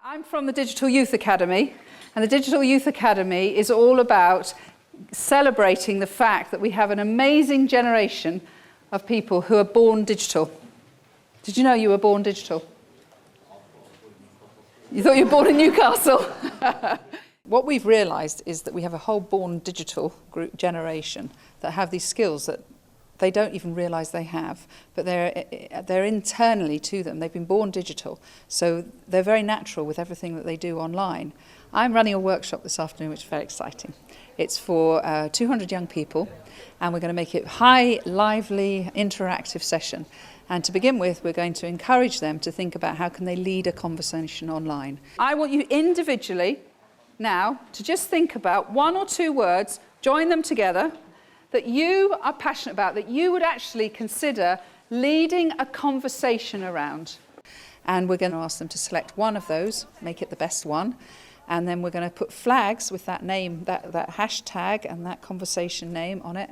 I'm from the Digital Youth Academy, and the Digital Youth Academy is all about celebrating the fact that we have an amazing generation of people who are born digital. Did you know you were born digital? You thought you were born in Newcastle? What we've realised is that we have a whole born digital group generation that have these skills that they don't even realise they have, but they're internally to them. They've been born digital, so they're very natural with everything that they do online. I'm running a workshop this afternoon, which is very exciting. It's for 200 young people, and we're going to make it a high, lively, interactive session. And to begin with, we're going to encourage them to think about how can they lead a conversation online. I want you individually now to just think about one or two words, join them together, that you are passionate about, that you would actually consider leading a conversation around. And we're going to ask them to select one of those, make it the best one, and then we're going to put flags with that name, that hashtag and that conversation name on it.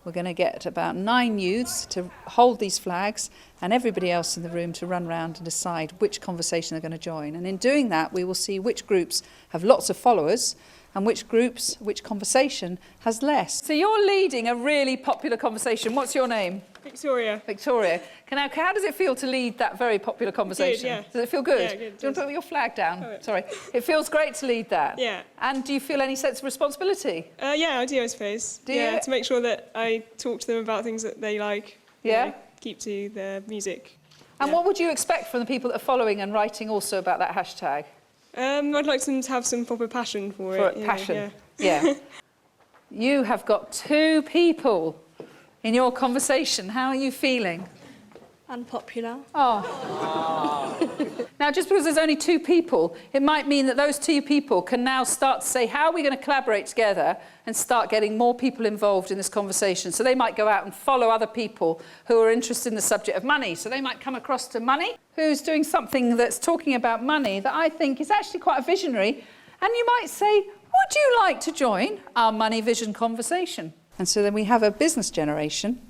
We're going to get about 9 youths to hold these flags and everybody else in the room to run around and decide which conversation they're going to join. And in doing that, we will see which groups have lots of followers and which conversation has less. So you're leading a really popular conversation. What's your name? Victoria. Victoria. How does it feel to lead that very popular conversation? Good, yeah. Does it feel good? Yeah, good. Do you want to put your flag down? Oh, Sorry. It feels great to lead that. Yeah. And do you feel any sense of responsibility? Yeah, I do, I suppose. Do you? Yeah, to make sure that I talk to them about things that they like. Yeah. Keep to their music. And yeah. what would you expect from the people that are following and writing also about that hashtag? I'd like them to have some proper passion for it. Passion. Yeah. You have got 2 people in your conversation. How are you feeling? Unpopular. Oh. Now, just because there's only 2 people, it might mean that those 2 people can now start to say, how are we going to collaborate together and start getting more people involved in this conversation? So they might go out and follow other people who are interested in the subject of money. So they might come across to Money, who's doing something that's talking about money that I think is actually quite a visionary. And you might say, would you like to join our Money Vision conversation? And so then we have a business generation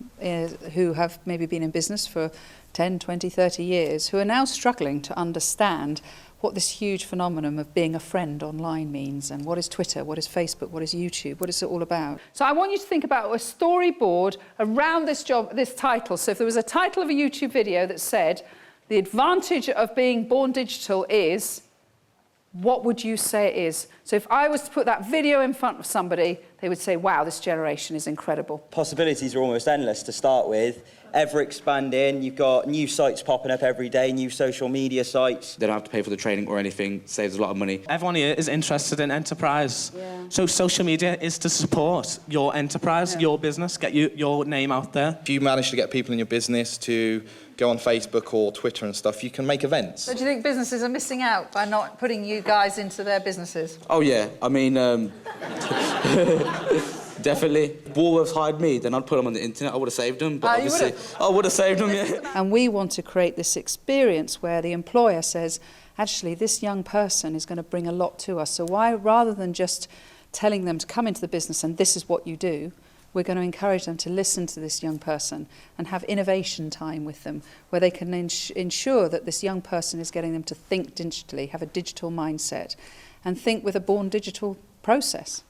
who have maybe been in business for 10, 20, 30 years, who are now struggling to understand what this huge phenomenon of being a friend online means, and what is Twitter, what is Facebook, what is YouTube, what is it all about. So I want you to think about a storyboard around this title. So if there was a title of a YouTube video that said, the advantage of being born digital is, what would you say it is? So if I was to put that video in front of somebody, they would say, wow, this generation is incredible. Possibilities are almost endless to start with, ever expanding. You've got new sites popping up every day, new social media sites. They don't have to pay for the training or anything, saves a lot of money. Everyone here is interested in enterprise. Yeah. So social media is to support your enterprise, your business, get your name out there. If you manage to get people in your business to go on Facebook or Twitter and stuff, you can make events. So do you think businesses are missing out by not putting you guys into their businesses? Oh yeah, I mean, definitely. Woolworths hired me, then I'd put them on the internet. I would have saved them, but obviously, I would have saved them, yeah. And we want to create this experience where the employer says, actually, this young person is going to bring a lot to us. So why, rather than just telling them to come into the business and this is what you do, we're going to encourage them to listen to this young person and have innovation time with them, where they can ensure that this young person is getting them to think digitally, have a digital mindset, and think with a born digital process.